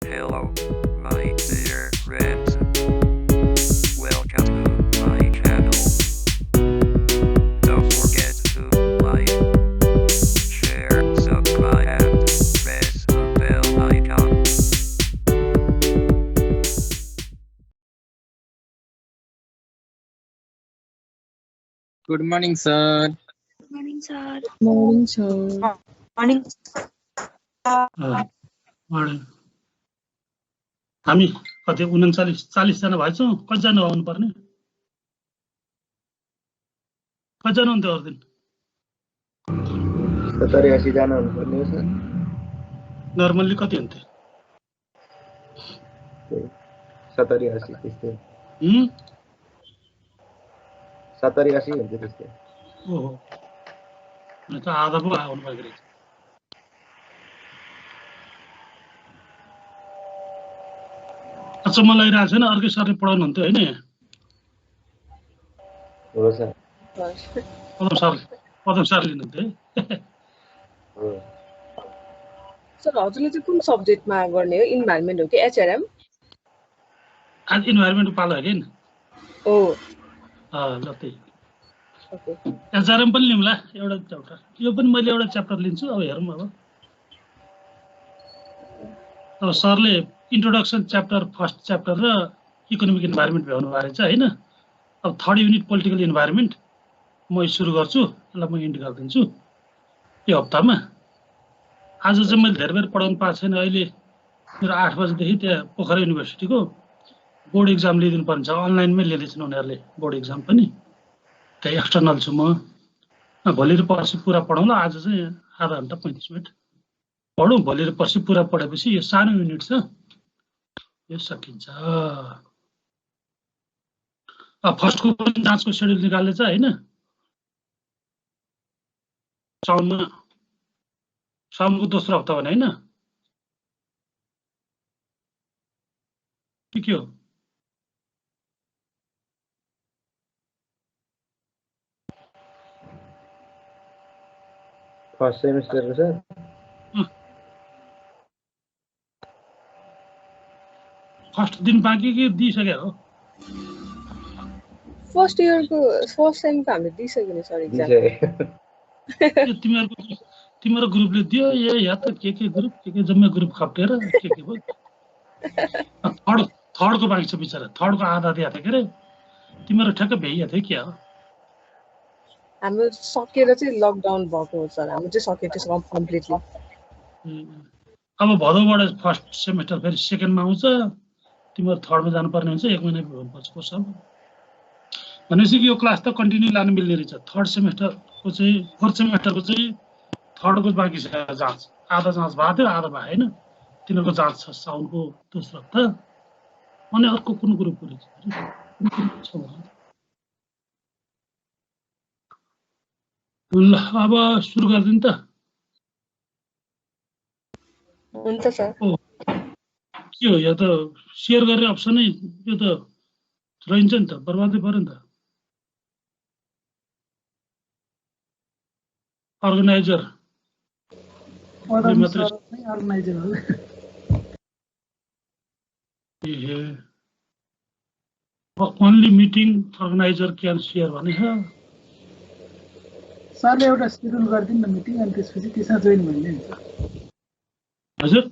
Hello, my dear friends. Welcome to my channel. Don't forget to like, share, subscribe, and press the bell icon. Good morning, sir. Good morning, sir. Morning, sir. Morning. हामी कति 39 जना भएछौँ कतिजना आउनु पर्ने कतिजना हुन्थ्यो अरू दिन 70-80 जना हुनुपर्ने हो सर नर्मल्ली कति हुन्थ्यो 70-80 त्यस्तै 70-80 हुन्थ्यो त्यस्तै ओहो अनि त आधा पो आउनु भएको रहेछ अचम्म लागिरहेको छैन अर्कै सरले पढाउनु हुन्थ्यो होइन हो सर पदम सर लिनुहुन्थ्यो है हो सर हजुरले चाहिँ कुन सब्जेक्टमा गर्ने हो इन्भाइरोमेन्ट हो कि एचआरएम आज इन्भाइरोमेन्ट पालो है किन ओ ल त्यही ओके एचआरएम पनि लिउँला एउटा च्याप्टर यो पनि मैले एउटा च्याप्टर लिन्छु अब हेरौँ अब सरले इन्ट्रोडक्सन च्याप्टर फर्स्ट च्याप्टर र इकोनोमिक इन्भाइरोमेन्ट भ्याउनु भएको रहेछ होइन अब थर्ड युनिट पोलिटिकल इन्भाइरोमेन्ट म सुरु गर्छु यसलाई म इन्ड गरिदिन्छु यो हप्तामा आज चाहिँ मैले धेरै बेर पढाउनु पाएको छैन अहिले मेरो 8 बजेदेखि त्यहाँ पोखरा युनिभर्सिटीको बोर्ड इक्जाम लिइदिनु पर्ने छ अनलाइनमै लिँदैछन् उनीहरूले बोर्ड इक्जाम पनि त्यहाँ एक्सटर्नल छु म भोलि र पर्सि पुरा पढाउँला आज चाहिँ आधा घन्टा 35 मिनट पढौँ भोलि र पर्सि पुरा पढेपछि यो सानो युनिट छ यो सकिन्छ फर्स्टको पनि जाँचको सेड्युल निकाल्दैछ होइन साउनको दोस्रो हप्ता भने होइन के हो फर्स्ट सेमिस्टरको सर फर्स्ट दिन बाँकी कि दिइसक्यो हो फर्स्ट इयरको फर्स्ट सेमको हामीले दिइसक्यो नि सर एक्जाम तिम्रो ग्रुपले दियो या त के ग्रुप के जम्मै ग्रुप खप्टेर के भयो थर्डको बाँकी छ बिचरा थर्डको आधा दिएको थियो के अरे तिम्रो ठ्याक्क भ्याइएको थियो क्या हो हाम्रो सकेर चाहिँ लकडाउन भएको हो सर हाम्रो चाहिँ सकेको कम्प्लिटली अब भदौबाट फर्स्ट सेमेस्टर फेरि सेकेन्डमा आउँछ तिम्रो थर्डमा जानुपर्ने हुन्छ 1 महिना पछि पर्छ भनेपछि यो क्लास त कन्टिन्यू लानु मिल्ने रहेछ थर्ड सेमेस्टरको चाहिँ फोर्थ सेमेस्टरको चाहिँ थर्डको बाँकी छ जाँच आधा जाँच भएको थियो आधा भयो होइन तिनीहरूको जाँच छ साउनको दोस्रो हप्ता अनि अर्को कुन ग्रुपको रहेछ ल अब सुरु गरिदिउँ त हुन्छ सर के हो यो त सेयर गर्ने अप्सनै यो त रहन्छ नि त बर्बादै पर्यो नि त organiser only meeting organiser can share भने सरले एउटा सेड्युल गरिदिनु न मिटिङ अनि त्यसपछि त्यसमा जोइन भन्ने हुन्छ हजुर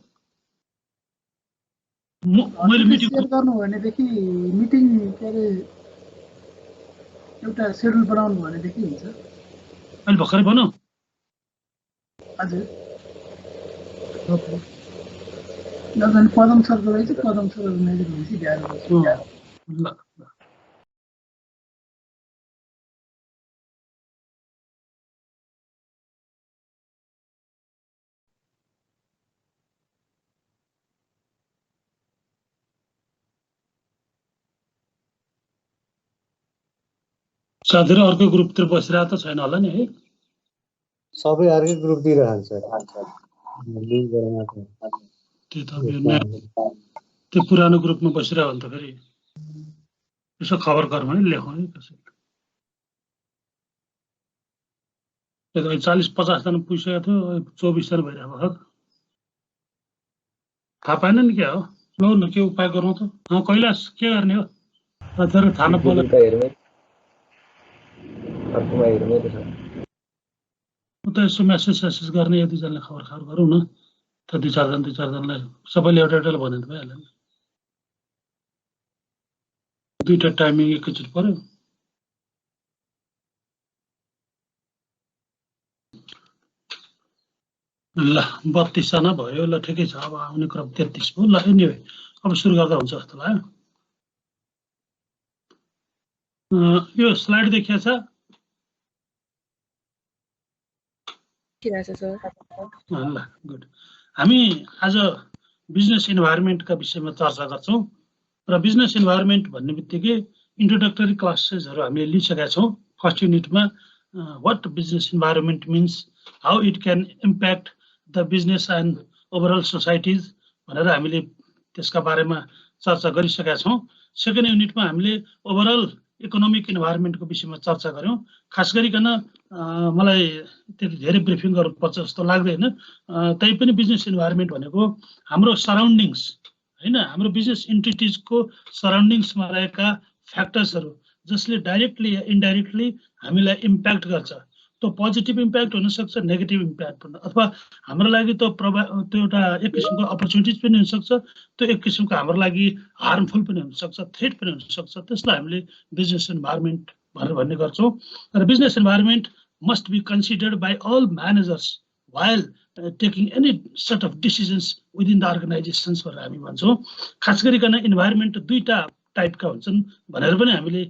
मैले मिटिङ सेयर गर्नु भनेदेखि मिटिङ के अरे एउटा सेड्युल बनाउनु भनेदेखि हुन्छ अहिले भर्खरै बनाऊ हजुर नभए पदम सरको रहेछ पदम सर अर्गनाइजर भनेपछि गाह्रो ल साथीहरू अर्को ग्रुपतिर बसिरहेको त छैन होला नि है सबै अर्कै ग्रुप दिइरहन्छ त्यो पुरानो ग्रुपमा बसिरहेको भने त फेरि यसो खबर गर भने लेखौँ है कसैले 40-50 जना पुगिसकेको थियो 24 जना भइरहेको थाहा पाएन नि के हो ल न के उपाय गरौँ त कैलाश के गर्ने हो तर थाहा नपाउला उता यसो मेसेज गर्ने एक दुईजनालाई खबर गरौँ न त दुई चारजनालाई सबैले एउटा भन्यो त भइहाल्यो नि दुईटा टाइमिङ एकैचोटि पर्यो ल 32 जना भयो ल ठिकै छ अब आउने क्रम 33 भयो ल एनीवे अब सुरु गर्दा हुन्छ जस्तो लाग्यो यो स्लाइड देखिया छ ल गुड हामी आज बिजनेस इन्भाइरोमेन्टका विषयमा चर्चा गर्छौं र बिजनेस इन्भाइरोमेन्ट भन्ने बित्तिकै इन्ट्रोडक्टरी क्लासेसहरु हामीले लिइसकेका छौं फर्स्ट युनिटमा what business environment means how it can impact the business and overall societies भनेर हामीले त्यसका बारेमा चर्चा गरिसकेका छौं सेकेन्ड युनिटमा हामीले ओभरअल इकोनोमिक इन्भाइरोमेन्टको विषयमा चर्चा गर्यौं खास गरिकन मलाई त्यति धेरै ब्रिफिङ गर्नुपर्छ जस्तो लाग्दैन तैपनि बिजनेस इन्भाइरोमेन्ट भनेको हाम्रो सराउन्डिङ्स हैन हाम्रो बिजनेस एन्टिटीजको सराउन्डिङ्समा रहेका फ्याक्टर्सहरु जसले डाइरेक्टली या इन्डाइरेक्टली हामीलाई इम्प्याक्ट गर्छ त्यो पोजिटिभ इम्प्याक्ट हुन सक्छ नेगेटिभ इम्प्याक्ट पनि अथवा हाम्रो लागि त्यो एउटा एक किसिमको अपर्च्युनिटिज पनि हुन सक्छ त्यो एक किसिमको हाम्रो लागि हार्मफुल पनि हुन सक्छ थ्रेट पनि हुन सक्छ त्यसलाई हामीले बिजनेस इन्भाइरोमेन्ट भनेर भन्ने गर्छौं र business environment must be considered by all managers while taking any set of decisions within the organizations भनेर हामी भन्छौं खास गरिकन इन्भाइरोमेन्ट दुईटा टाइपका हुन्छन् भनेर पनि हामीले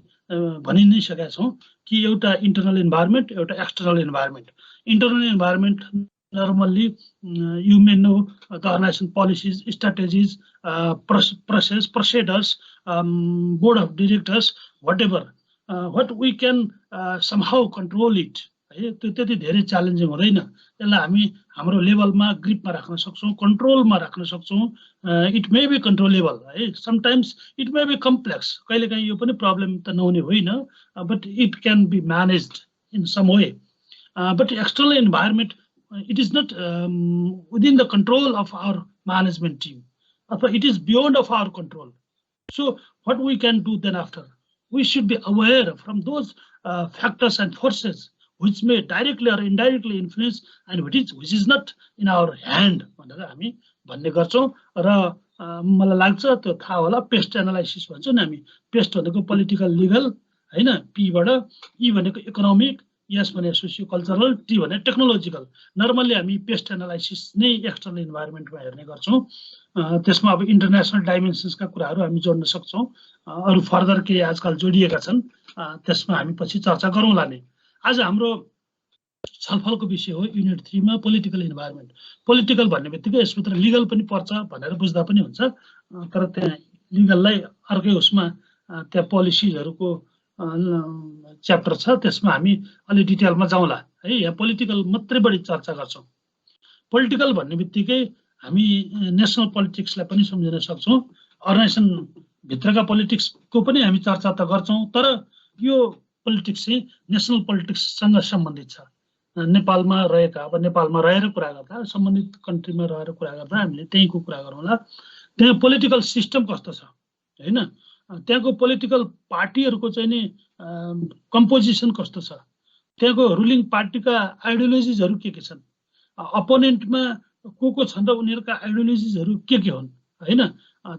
भनि नै सकेका छौं कि एउटा इन्टरनल इन्भाइरोमेन्ट एउटा external environment internal environment normally you may know the organization policies strategies procedures board of directors whatever what we can somehow control it त्यो त्यति धेरै च्यालेन्जिङ हुँदैन त्यसलाई हामी हाम्रो लेभलमा ग्रिपमा राख्न सक्छौं कन्ट्रोलमा राख्न सक्छौं इट मे बी कन्ट्रोलेबल है sometimes it may be complex कहिलेकाहीँ यो पनि प्रब्लम त नहुने होइन but it can be managed in some way but external environment it is not within the control of our management team it is beyond of our control so what we can do then after we should be aware from those factors and forces which may directly or indirectly influence and which is not in our hand भनेर हामी भन्ने गर्छौं र मलाई लाग्छ त्यो थाहा होला पेस्ट एनालाइसिस भन्छौं नि हामी पेस्ट भनेको पोलिटिकल लिगल हैन पी बाट ई भनेको इकोनोमिक यस भने सोसियो कल्चरल टी भने टेक्नोलोजिकल नर्मली हामी पेस्ट एनालाइसिस नै एक्सटर्नल इन्भाइरोमेन्टमा हेर्ने गर्छौं त्यसमा अब इन्टरनेशनल डाइमेन्सन्सका कुराहरु हामी जोड्न सक्छौं अरु फर्दर के आजकल जोडिएका छन् त्यसमा हामी पछि चर्चा गरौँला नै आज हाम्रो छलफलको विषय हो युनिट 3 मा पोलिटिकल इन्भाइरोमेन्ट पोलिटिकल भन्ने बित्तिकै यसभित्र लिगल पनि पर्छ भनेर बुझ्दा पनि हुन्छ तर त्यहाँ लिगललाई अर्कै उसमा त्यहाँ पोलिसिजहरुको च्याप्टर छ त्यसमा हामी अलि डिटेलमा जाउँला है यहाँ पोलिटिकल मात्रै बढी चर्चा गर्छौं पोलिटिकल भन्ने बित्तिकै हामी नेशनल पोलिटिक्सलाई पनि सम्झिन सक्छौं अर्गनाइजेसन भित्रका पोलिटिक्सको पनि हामी चर्चा त गर्छौं तर यो पोलिटिक्स चाहिँ नेशनल पोलिटिक्ससँग सम्बन्धित छ नेपालमा रहेका अब नेपालमा रहेर कुरा गर्दा सम्बन्धित कन्ट्रीमा रहेर कुरा गर्दा हामीले त्यहीको कुरा गरौँला त्यहाँ पोलिटिकल सिस्टम कस्तो छ हैन त्यहाँको पोलिटिकल पार्टीहरुको चाहिँ नि कम्पोजिसन कस्तो छ त्यहाँको रुलिङ पार्टीका आइडियोलोजिजहरु के छन् अपोनेन्टमा को छन् र उनीहरुका आइडियोलोजिजहरु के हुन् हैन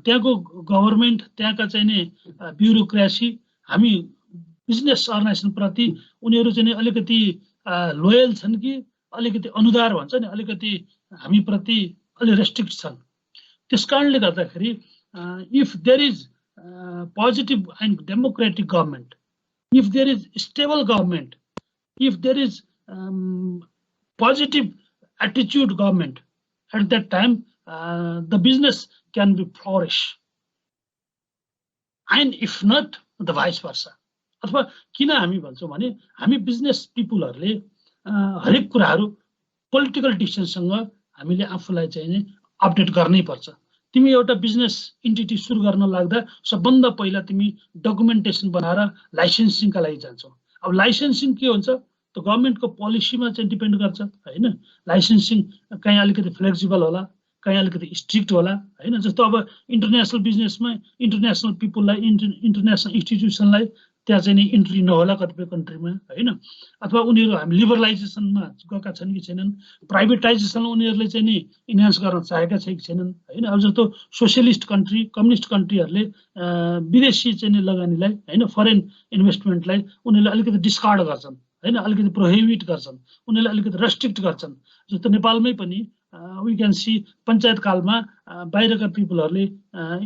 त्यहाँको गभर्नमेन्ट त्यहाँका चाहिँ नि ब्युरोक्रेसी हामी बिजनेस अर्गनाइजेसन प्रति उनीहरु चाहिँ अलिकति लोयल छन् कि अलिकति अनुदार भन्छ नि अलिकति हामी प्रति अलि रेस्ट्रिक्ट छन् त्यसकारणले गर्दाखेरि if there is positive and democratic government if there is stable government if there is positive attitude government at that time the business can be flourish and if not the vice versa अथवा किन हामी भन्छौं भने हामी business पिपलहरुले हरेक कुराहरु political डिसिजनसँग हामीले आफुलाई चाहिँ अपडेट गर्नै पर्छ तिमी एउटा बिजनेस एन्टिटी सुरु गर्न लाग्दा सबभन्दा पहिला तिमी डकुमेन्टेसन बनाएर लाइसेन्सिङका लागि जान्छौ अब लाइसेन्सिङ के हुन्छ त गभर्नमेन्टको पोलिसीमा चाहिँ डिपेन्ड गर्छ हैन लाइसेन्सिङ कहीं अलिकति फ्लेक्सिबल होला कहीँ अलिकति स्ट्रिक्ट होला हैन। जस्तो अब इन्टरनेसनल बिजनेसमा इन्टरनेसनल पिपुललाई इन्टरनेसनल इन्स्टिट्युसनलाई त्यहाँ चाहिँ नि इन्ट्री नहोला कतिपय कन्ट्रीमा हैन। अथवा उनीहरू हामी लिबरलाइजेसनमा गएका छन् कि छैनन्, प्राइभेटाइजेसन उनीहरूले चाहिँ नि इन्हान्स गर्न चाहेका छन् कि छैनन् हैन। अब जस्तो सोसियलिस्ट कन्ट्री कम्युनिस्ट कन्ट्रीहरूले विदेशी चाहिँ नि लगानीलाई हैन फरेन इन्भेस्टमेन्टलाई उनीहरूले अलिकति डिस्कार्ड गर्छन् हैन, अलिकति प्रोहिबिट गर्छन्, उनीहरूले अलिकति रेस्ट्रिक्ट गर्छन्। जस्तो नेपालमै पनि वी क्यान सी पञ्चायत कालमा बाहिरका पिपुलहरूले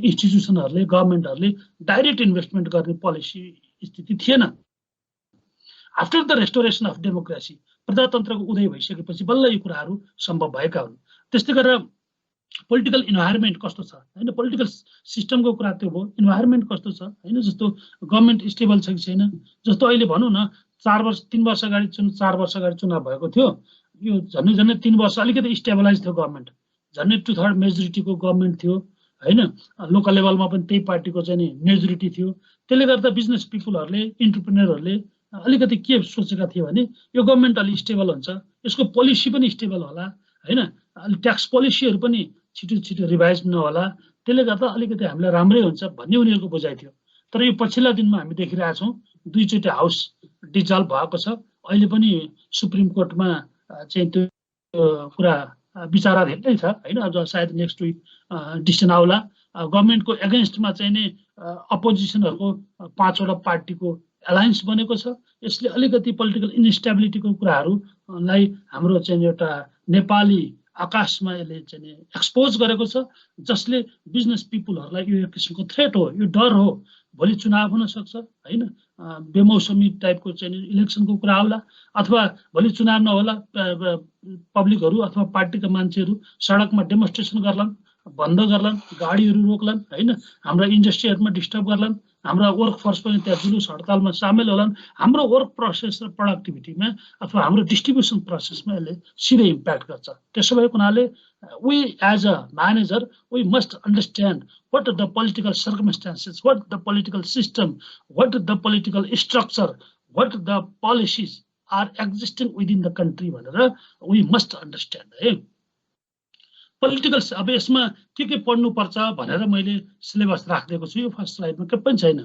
इन्स्टिट्युसनहरूले गभर्मेन्टहरूले डाइरेक्ट इन्भेस्टमेन्ट गर्ने पोलिसी स्थिति थिएन। After the restoration of democracy प्रजातन्त्रको उदय भइसकेपछि बल्ल यो कुराहरू सम्भव भएका हुन्। त्यस्तै गरेर पोलिटिकल इन्भाइरोमेन्ट कस्तो छ हैन, पोलिटिकल सिस्टमको कुरा त्यो भयो, इन्भाइरोमेन्ट कस्तो छ हैन। जस्तो गभर्मेन्ट स्टेबल छ कि छैन। जस्तो अहिले भनौँ न 3 वर्ष अगाडि 4 वर्ष अगाडि चुनाव भएको थियो, यो झन्डै 3 वर्ष अलिकति स्टेबलाइज थियो गभर्मेन्ट, झन्डै 2/3 मेजोरिटीको गभर्मेन्ट थियो हैन। लोकल लेभलमा पनि त्यही पार्टीको चाहिँ नि मेजोरिटी थियो। त्यसले गर्दा बिजनेस पिपुलहरूले इन्टरप्रेन्योरहरूले अलिकति के सोचेका थिए भने यो गभर्मेन्ट अलि स्टेबल हुन्छ, यसको पोलिसी पनि स्टेबल होला हैन, ट्याक्स पोलिसीहरू पनि छिटो रिभाइज नहोला, त्यसले गर्दा अलिकति हामीलाई राम्रै हुन्छ भन्ने उनीहरूको बुझाइ थियो। तर यो पछिल्ला दिनमा हामी देखिरहेका छौँ 2 चोटि हाउस डिजल्भ भएको छ। अहिले पनि सुप्रिम कोर्टमा चाहिँ त्यो कुरा विचाराधीन नै छ हैन। अब सायद नेक्स्ट विक डिसिसन आउला। गभर्मेन्टको एगेन्स्टमा चाहिँ नि अपोजिसनहरूको 5 वटा पार्टीको एलायन्स बनेको छ। यसले अलिकति पोलिटिकल इन्स्टेबिलिटीको कुराहरूलाई हाम्रो चाहिँ एउटा नेपाली आकाशमा यसले चाहिँ नि एक्सपोज गरेको छ, जसले बिजनेस पिपुलहरूलाई यो एक किसिमको थ्रेट हो, यो डर हो। भोलि चुनाव हुन सक्छ हैन, बेमौसमी टाइपको चाहिँ इलेक्सनको कुरा आउला, अथवा भोलि चुनाव नहोला, पब्लिकहरू अथवा पार्टीका मान्छेहरू सडकमा डेमोन्स्ट्रेसन गर्लान्, बन्द गर्लान्, गाडीहरू रोक्लान् हैन, हाम्रा इन्डस्ट्रीहरूमा डिस्टर्ब गर्लान्, हाम्रा वर्कफोर्स पनि त्यहाँ जुलुस हडतालमा सामेल होलान्। हाम्रो वर्क प्रोसेस र प्रोडक्टिभिटीमा अथवा हाम्रो डिस्ट्रिब्युसन प्रोसेसमा यसले सिधै इम्प्याक्ट गर्छ। त्यसो भएको हुनाले we as a manager we must understand what are the political circumstances, what the political system, what the political structure, what the policies are existing within the country भनेर we must understand है। Political अब यसमा के पढ्नु पर्छ भनेर मैले syllabus राखिदिएको छु। यो फर्स्ट स्लाइडमा के पनि छैन।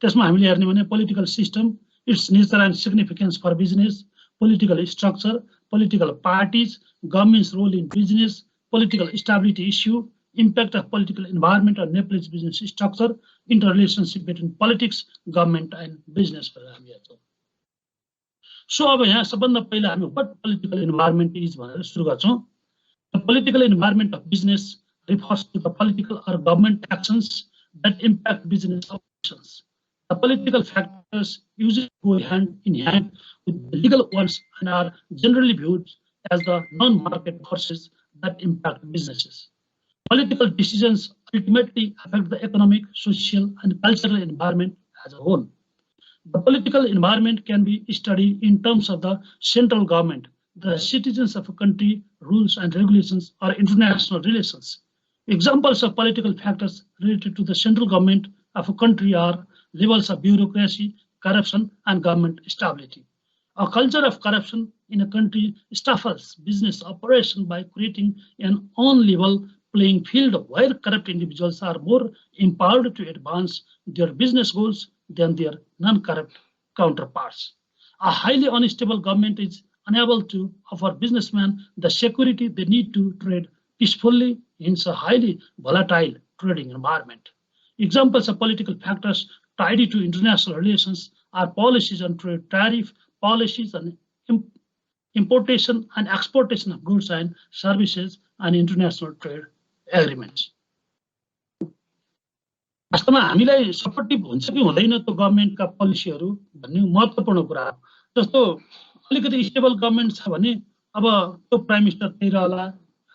त्यसमा हामीले हेर्ने भने political system, it's nature and significance for business, political structure, political parties, government's role in business, political stability issue, impact of political environment on Nepalese business structure, interrelationship between politics, government and business. So अब यहाँ सबभन्दा पहिला हामी what political environment is भनेर सुरु गर्छौं। The political environment of business refers to the political or government actions that impact business operations. The political factors usually go hand in hand with the legal ones and are generally viewed as the non-market forces that impact businesses. Political decisions ultimately affect the economic, social, and cultural environment as a whole. The political environment can be studied in terms of the central government, the citizens of a country, rules and regulations, or international relations. Examples of political factors related to the central government of a country are levels of bureaucracy, corruption, and government stability. A culture of corruption in a country stifles business operation by creating an unlevel playing field where corrupt individuals are more empowered to advance their business goals than their non-corrupt counterparts. A highly unstable government is unable to offer businessmen the security they need to trade peacefully in a highly volatile trading environment. Examples of political factors tied to international relations are policies on trade tariff, policies on importation and exportation of goods and services, and international trade agreements. वास्तवमा हामीलाई supportive हुन्छ कि हुँदैन त्यो गभर्नमेन्टका पोलिसीहरू भन्ने महत्त्वपूर्ण कुरा हो। जस्तो अलिकति स्टेबल गभर्नमेन्ट छ भने अब त्यो प्राइम मिनिस्टर त्यही रहला,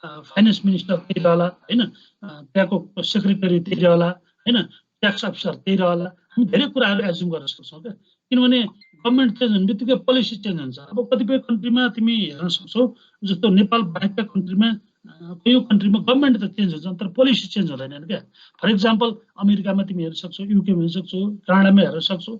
फाइनान्स मिनिस्टर त्यही रहला हैन, त्यहाँको सेक्रेटरी त्यही रहला हैन, ट्याक्स अफिसर त्यही रहला। हामी धेरै कुराहरू एज्युम गर्न सक्छौँ क्या, किनभने गभर्नमेन्ट चेन्ज हुने बित्तिकै पोलिसी चेन्ज हुन्छ। अब कतिपय कन्ट्रीमा तिमी हेर्न सक्छौ, जस्तो नेपाल बाहेकका कन्ट्रीमा कयौं कन्ट्रीमा गभर्नमेन्ट त चेन्ज हुन्छ तर पोलिसी चेन्ज हुँदैन क्या। फर इक्जाम्पल अमेरिकामा तिमी हेर्न सक्छौ, युकेमा हेर्न सक्छौ, कनाडामा हेर्न सक्छौ,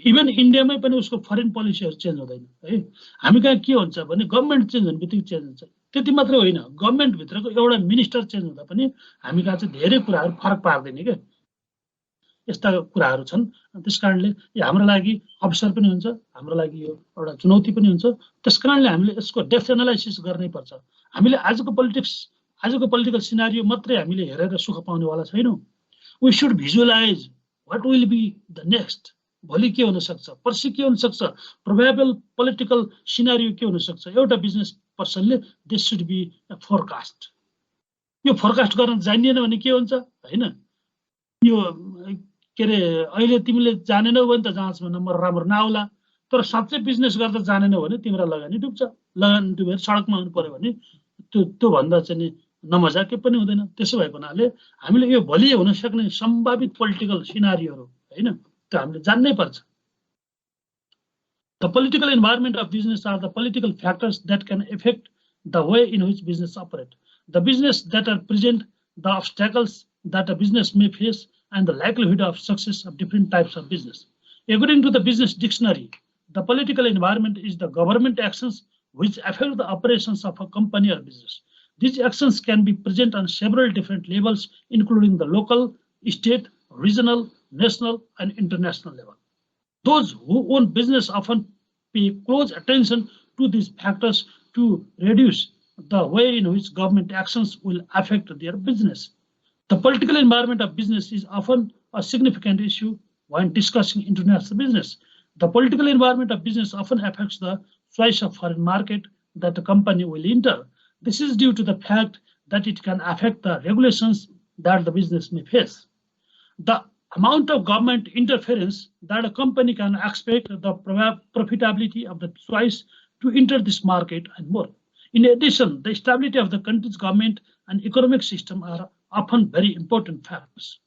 इभन इन्डियामै पनि उसको फरेन पोलिसीहरू चेन्ज हुँदैन है। हामी कहाँ के हुन्छ भने गभर्नमेन्ट चेन्ज हुने बित्तिकै चेन्ज हुन्छ। त्यति मात्रै होइन, गभर्मेन्ट भित्रको एउटा मिनिस्टर चेन्ज हुँदा पनि हामी कहाँ चाहिँ धेरै कुराहरू फरक पार्दैन के, यस्ता कुराहरू छन्। त्यसकारणले यो हाम्रो लागि अवसर पनि हुन्छ, हाम्रो लागि यो एउटा चुनौती पनि हुन्छ। त्यसकारणले हामीले यसको डेप्थ एनालाइसिस गर्नै पर्छ। हामीले आजको पोलिटिकल सिनारियो मात्रै हामीले हेरेर सुख पाउनेवाला छैनौँ। We should visualise what will be the next, भोलि के हुन सक्छ, पर्सि के हुन सक्छ, प्रोबेबल पोलिटिकल सिनारियो के हुन सक्छ। एउटा बिजनेस पर्सनले this should be a forecast. यो फोरकास्ट गर्न जानिएन भने के हुन्छ होइन, यो के अरे अहिले तिमीले जानेनौ भने त जाँचमा नम्बर राम्रो नआउला, तर साँच्चै बिजनेस गर्दा जानेनौ भने तिम्रो लगानी डुब्छ। लगानी डुबेर सडकमा आउनु पर्यो भने त्यो भन्दा चाहिँ नमजा के पनि हुँदैन। त्यसो भएको हुनाले हामीले यो भोलि हुन सक्ने सम्भावित पोलिटिकल सिनारियोहरू होइन त्यो हामीले जान्नै पर्छ। The political environment of business are the political factors that can affect the way in which business operate. The business that are present, the obstacles that a business may face, and the likelihood of success of different types of business. According to the business dictionary, the political environment is the government actions which affect the operations of a company or business. These actions can be present on several different levels, including the local, state, regional, national, and international level. Those who own business often pay close attention to these factors to reduce the way in which government actions will affect their business. The political environment of business is often a significant issue when discussing international business. The political environment of business often affects the choice of foreign market that a company will enter. This is due to the fact that it can affect the regulations that the business may face. The amount of government interference that a company can expect, the profitability of the choice to enter this market, and more. In addition, the stability of the country's government and economic system are often very important factors.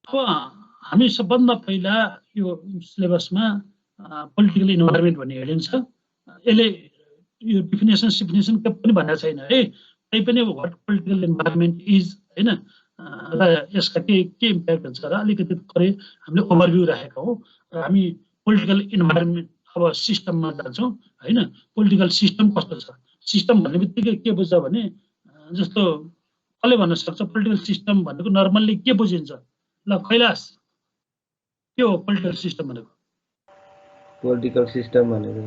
हामी सबभन्दा पहिला यो सिलेबसमा political environment भन्ने heading छ। यसले यो definition के पनि भनेको छैन है, तै पनि व्हाट पोलिटिकल इन्भाइरोमेन्ट इज हैन र यसका के इम्प्याक्ट हुन्छ र अलिकति थोरै हामीले ओभरभ्यू राखेका हौं र हामी पोलिटिकल इन्भाइरोमेन्ट अब सिस्टममा जान्छौं हैन। पोलिटिकल सिस्टम कस्तो छ, सिस्टम भन्ने बित्तिकै के बुझ्छ भने जस्तो कसले भन्न सक्छ पोलिटिकल सिस्टम भनेको नर्मल्ली के बुझिन्छ? ल कैलाश के हो पोलिटिकल सिस्टम भनेको? पोलिटिकल सिस्टम भनेको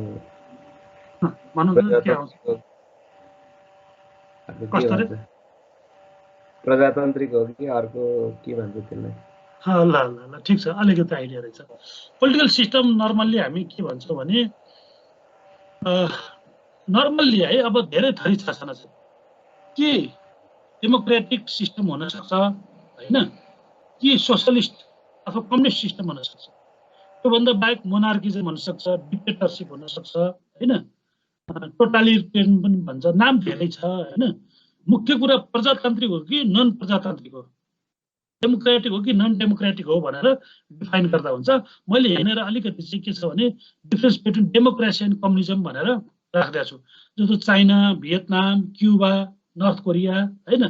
प्रजातान्त्रिक हो कि अर्को के भन्छ त्यसलाई? ल ठिक छ, अलिकति आइडिया रहेछ। पोलिटिकल सिस्टम नर्मल्ली हामी के भन्छौँ भने नर्मल्ली है अब धेरै थरी छन् कि डेमोक्रेटिक सिस्टम हुन सक्छ हैन, कि सोशलिस्ट अथवा कम्युनिस्ट सिस्टम हुन सक्छ। त्योभन्दा बाहेक मोनार्किजम हुन सक्छ, डिक्टेटरसिप हुन सक्छ हैन, टोटालिटेरियन पनि भन्छ, नाम धेरै छ हैन। मुख्य कुरा प्रजातान्त्रिक हो कि नन प्रजातान्त्रिक हो, डेमोक्रेटिक हो कि नन डेमोक्रेटिक हो भनेर डिफाइन गर्दा हुन्छ। मैले हेरेर अलिकति चाहिँ के छ भने difference between democracy and communism भनेर राख्दै छु। जस्तो China, Vietnam, Cuba, North Korea हैन,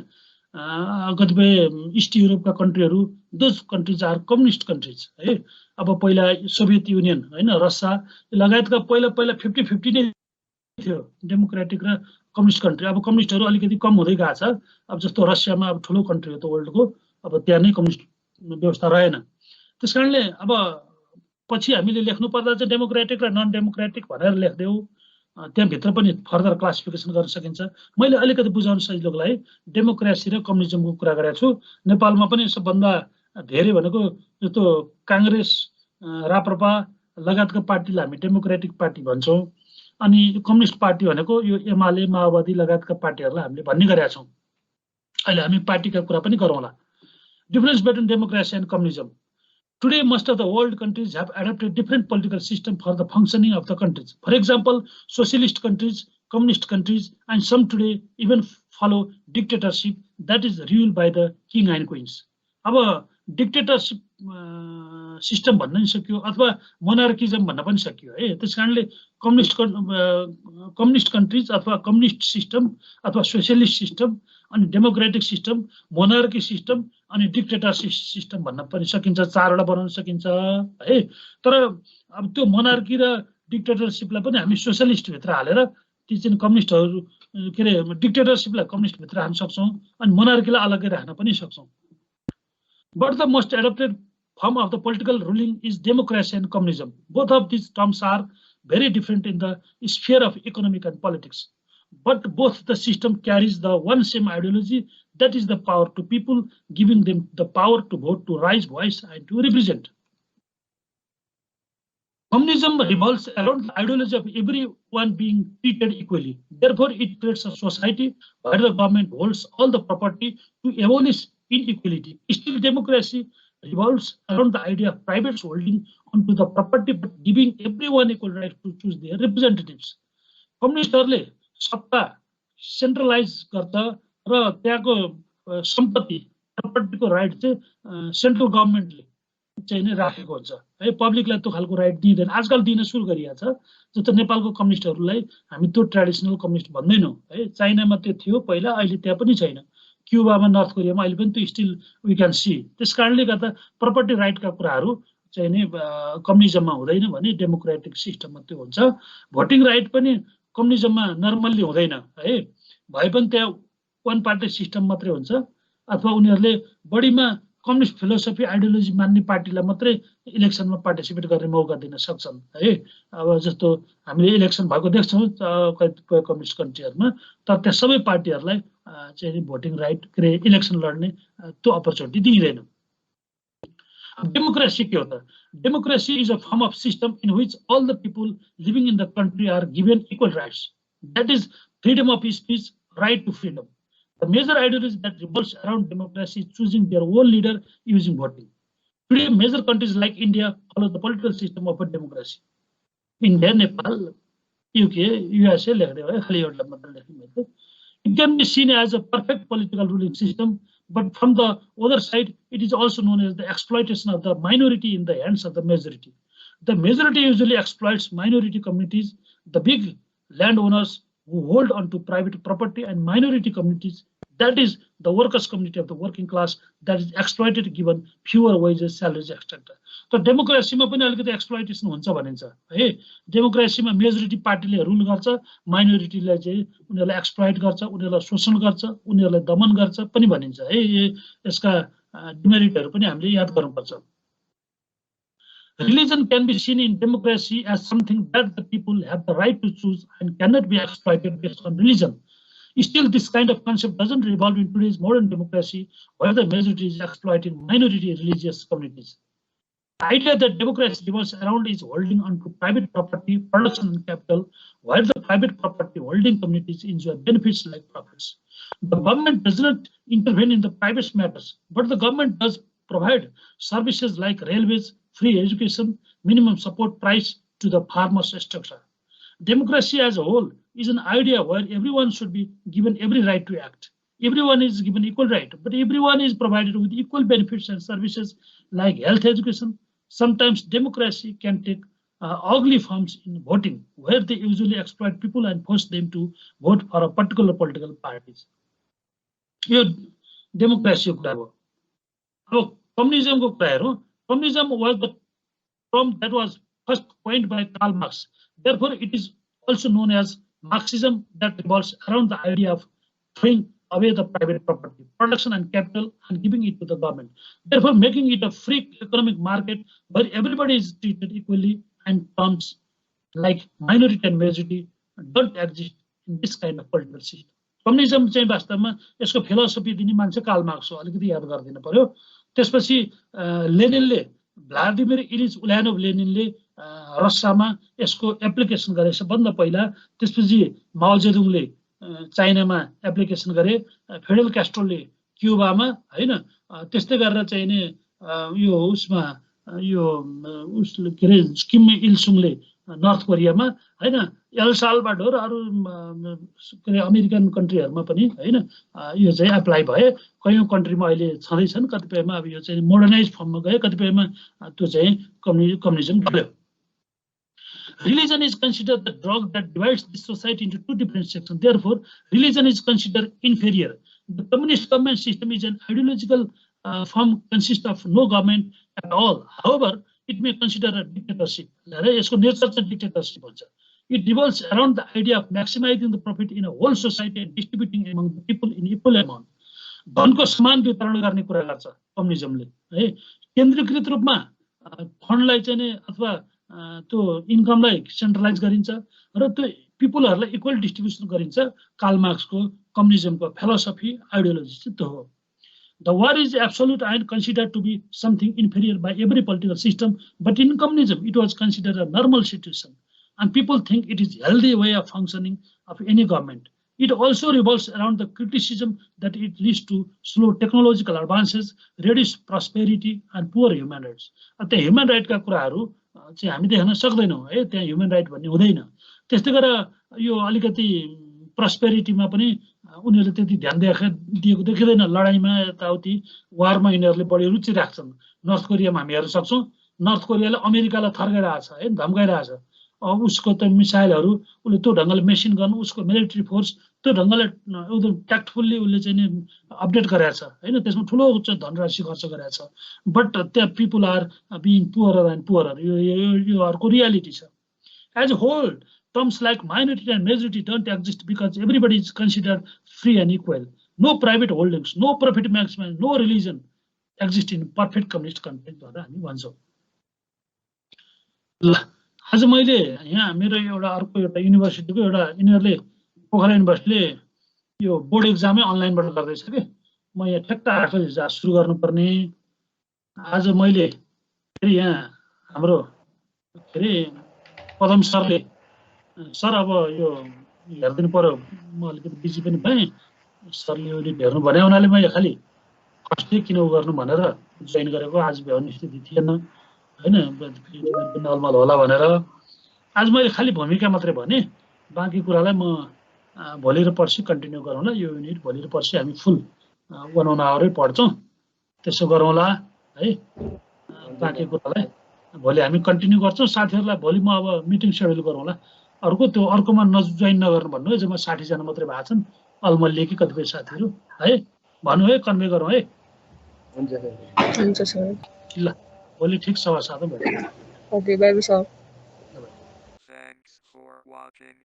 कतिपय इस्ट युरोपका कन्ट्रीहरू, those countries are communist countries है। अब पहिला सोभियत युनियन हैन, रसिया लगायतका पहिला 50-50 नै थियो डेमोक्रेटिक र कम्युनिस्ट कन्ट्री। अब कम्युनिस्टहरू अलिकति कम हुँदै गएको छ। अब जस्तो रसियामा अब ठुलो कन्ट्री हो त वर्ल्डको, अब त्यहाँ नै कम्युनिस्ट व्यवस्था रहेन। त्यसकारणले अब पछि हामीले लेख्नु पर्दा चाहिँ डेमोक्रेटिक र नन डेमोक्रेटिक भनेर लेख्दैौ, त्यहाँभित्र पनि फर्दर क्लासिफिकेसन गर्न सकिन्छ। मैले अलिकति बुझाउन सजिलोको लागि डेमोक्रेसी र कम्युनिजमको कुरा गरेको छु। नेपालमा पनि सबभन्दा धेरै भनेको जस्तो कांग्रेस, राप्रपा लगायतका पार्टीलाई हामी डेमोक्रेटिक पार्टी भन्छौँ, अनि कम्युनिस्ट पार्टी भनेको यो एमाले, माओवादी लगायतका पार्टीहरूलाई हामीले भन्ने गरेका छौँ। अहिले हामी पार्टीका कुरा पनि गरौँला। Difference between democracy and communism. Today, most of the world countries have adopted different political systems for the functioning of the countries. For example, socialist countries, communist countries, and some today even follow dictatorship that is ruled by the king and queens. अब dictatorship system भन्न नि सक्यो अथवा मोनार्किजम भन्न पनि सक्यो है। त्यसकारणले कम्युनिस्ट कन्ट्रीज अथवा कम्युनिस्ट सिस्टम अथवा सोशलिस्ट सिस्टम अनि डेमोक्रेटिक सिस्टम, मोनार्की सिस्टम अनि डिक्टेटरशिप सिस्टम भन्न पनि सकिन्छ, चारवटा बनाउन सकिन्छ है। तर अब त्यो मोनार्की र डिक्टेटरशिपलाई पनि हामी सोशलिस्ट भित्र हालेर ती चाहिँ कम्युनिस्टहरू के अरे डिक्टेटरसिपलाई कम्युनिस्टभित्र राख्न सक्छौँ अनि मोनार्कीलाई अलग्गै राख्न पनि सक्छौँ। But the most adopted form of the political ruling is democracy and communism. Both of these terms are very different in the sphere of economic and politics. But both the system carries the one same ideology, that is the power to people, giving them the power to vote, to raise voice, and to represent. Communism revolves around the ideology of everyone being treated equally. Therefore, it creates a society where the government holds all the property to abolish inequality. Still, democracy revolves around the idea of private holding onto the property but giving everyone equal right to choose their representatives. कम्युनिस्टहरूले सत्ता centralise गर्छ र त्यहाँको सम्पत्ति प्रपर्टीको right चाहिँ central गभर्नमेन्टले चाहिँ नै राखेको हुन्छ है। पब्लिकलाई त्यो खालको राइट दिँदैन, आजकल दिन सुरु गरिएको छ। जस्तो नेपालको कम्युनिस्टहरूलाई हामी त्यो ट्रेडिसनल कम्युनिस्ट भन्दैनौँ है। चाइनामा त्यो थियो पहिला, अहिले त्यहाँ पनि छैन। क्युबामा, नर्थ कोरियामा अहिले पनि त्यो स्टिल वी क्यान सी। त्यस कारणले गर्दा प्रपर्टी राइटका कुराहरू चाहिँ नि कम्युनिजममा हुँदैन भने डेमोक्रेटिक सिस्टममा त्यो हुन्छ। भोटिङ राइट पनि कम्युनिजममा नर्मल्ली हुँदैन है, भए पनि त्यहाँ वान पार्टी सिस्टम मात्रै हुन्छ अथवा उनीहरूले बढीमा कम्युनिस्ट फिलोसफी आइडियोलोजी मान्ने पार्टीलाई मात्रै इलेक्सनमा पार्टिसिपेट गर्ने मौका दिन सक्छन् है। अब जस्तो हामीले इलेक्सन भएको देख्छौँ कतिपय कम्युनिस्ट कन्ट्रीहरूमा, तर त्यहाँ सबै पार्टीहरूलाई चाहिँ भोटिङ राइट के अरे इलेक्सन लड्ने त्यो अपर्च्युनिटी दिइँदैन। डेमोक्रेसी के हो त? Democracy is a form of system in which all the people living in the country are given equal rights, that is freedom of speech, right to freedom. The major ideology that revolves around democracy is choosing their own leader using voting. Today, major countries like India follow the political system of a democracy. India, Nepal, UK, USA, it can be seen as a perfect political ruling system, but from the other side, it is also known as the exploitation of the minority in the hands of the majority. The majority usually exploits minority communities, the big landowners who hold on to private property, and minority communities, that is the workers community of the working class, that is exploited given fewer wages, salaries, etc. So democracy ma pani alikati exploitation huncha bhanincha है। Democracy में majority पार्टीले rule गर्छ, माइनोरिटीलाई चाहिँ उनीहरुलाई exploit गर्छ, उनीहरुलाई शोषण गर्छ, उनीहरुलाई दमन गर्छ पनि भनिन्छ है। यसका डिमेरिटहरु पनि हामीले याद गर्नुपर्छ। Religion can be seen in democracy as something that the people have the right to choose and cannot be exploited based on religion. Still, this kind of concept doesn't revolve in today's modern democracy, where the majority is exploiting minority religious communities. The idea that democracy revolves around is holding on to private property, production, and capital, while the private property holding communities enjoy benefits like profits. The government does not intervene in the private matters, but the government does provide services like railways, free education, minimum support price to the farmers, etc. Democracy as a whole is an idea where everyone should be given every right to act. Everyone is given equal right, but everyone is provided with equal benefits and services like health, education. Sometimes democracy can take ugly forms in voting, where they usually exploit people and force them to vote for a particular political parties. Your democracy communism ko कुरा हेरौं। Communism was the term that was first coined by Karl Marx. Therefore, it is also known as Marxism, that revolves around the idea of throwing away the private property, production and capital, and giving it to the government. Therefore, making it a free economic market where everybody is treated equally, and terms like minority and majority don't exist in this kind of political system. Communism चाहिँ वास्तवमा यसको philosophy दिने मान्छे Karl Marx हो, अलिकति याद गरिदिनु पर्यो। त्यसपछि लेनिनले, भ्लादिमिर इलिच उल्यानोभ लेनिनले रसियामा यसको एप्लिकेसन गरे सबभन्दा पहिला। त्यसपछि माओ जेडुङले चाइनामा एप्लिकेसन गरे, फिडेल क्यास्ट्रोले क्युबामा हैन, त्यस्तै गरेर चाहिँ नि यो उसमा यो उसले के रे किम इल सुङले नर्थ कोरियामा हैन, एल साल्भाडोर अरु के रे अमेरिकन कन्ट्रीहरुमा पनि हैन यो चाहिँ अप्लाई भए। कयौं कन्ट्रीमा अहिले छँदैछन्, कतिपयमा अब यो चाहिँ मोडर्नाइज फर्ममा गए, कतिपयमा त्यो चाहिँ कम्युनिजम ढल्यो। Religion is considered the drug that divides the society into two different sections. Therefore, religion is considered inferior. The communist government system is an ideological form consists of no government at all. However, it may consider a dictatorship. यसको nature चाहिँ dictatorship हुन्छ। It revolves around the idea of maximizing the profit in a whole society and distributing among the people in equal amount. धनको समान वितरण गर्ने कुरा गर्छ कम्युनिजमले है। केन्द्रीकृत रूपमा फन्डलाई चाहिँ नि अथवा त्यो इन्कमलाई सेन्ट्रलाइज गरिन्छ र त्यो पिपुलहरूलाई इक्वल डिस्ट्रिब्युसन गरिन्छ। कार्ल मार्क्सको कम्युनिजमको फिलोसफी आइडियोलोजी चाहिँ त्यो हो। The war is absolute and considered to be something inferior by every political system, but in communism it was considered a normal situation, and people think it is a healthy way of functioning of any government. It also revolves around the criticism that it leads to slow technological advances, reduced prosperity, and poor human rights. The human right का कुराहरू चाहिँ हामी देख्न सक्दैनौँ है, त्यहाँ human right भन्ने हुँदैन। त्यस्तै गरेर यो अलिकति prosperity-मा पनि उनीहरूले त्यति ध्यान दिएको देखिँदैन। लडाइँमा यताउति वारमा यिनीहरूले बढी रुचि राख्छन्। नर्थ कोरियामा हामी हेर्न सक्छौँ, नर्थ कोरियाले अमेरिकालाई थर्काइरहेछ है, धम्काइरहेछ। अब उसको त मिसाइलहरू उसले त्यो ढङ्गले मेसिन गर्नु, उसको मिलिट्री फोर्स त्यो ढङ्गले एकदम ट्याक्टफुल्ली उसले चाहिँ नि अपडेट गरेछ हैन, त्यसमा ठुलो धनराशि खर्च गरेछ। बट त्यहाँ people are being poorer and poorer, यो अर्को रियालिटी छ। As a whole terms like minority and majority don't exist because everybody is considered free and equal. No private holdings, no profit maximization, no religion exist in perfect communist country भनेर हामी भन्छौँ। ल आज मैले यहाँ मेरो एउटा अर्को एउटा युनिभर्सिटीको एउटा यिनीहरूले पोखरा युनिभर्सिटीले यो बोर्ड एक्जामै अनलाइनबाट गर्दैछ के। म यहाँ ठ्याक्क 8 बजे सुरु गर्नुपर्ने। आज मैले फेरि यहाँ हाम्रो के अरे पदम सरले सर अब यो हेर्दिनु पर्यो, म अलिकति बिजी पनि भएँ, सरले यो हेर्नु भने हुनाले मैले खालि फर्स्टै किन उ गर्नु भनेर जोइन गरेको। आज भ्याउने स्थिति थिएन हैन, नर्मल होला भनेर आज मैले खालि भूमिका मात्रै भने। बाँकी कुरालाई म भोलि र पर्सि कन्टिन्यू गरौँला। यो युनिट भोलि र पर्सि हामी फुल 1 आवरै पढ्छौँ, त्यसो गरौँला है। बाँकी कुरालाई भोलि हामी कन्टिन्यू गर्छौँ। साथीहरूलाई भोलि म अब मिटिङ सेड्युल गरौँला। अर्को त्यो अर्कोमा जोइन नगर्नु भन्नु है, जम्मा 60 जना मात्रै भएको छन् अलमल्ली कि कतिपय साथीहरू है, भन्नु है, कन्भे गरौँ है। हुन्छ सर। ल भोलि ठिक सभा साधौँ। Okay bye bye sir. Thanks for watching.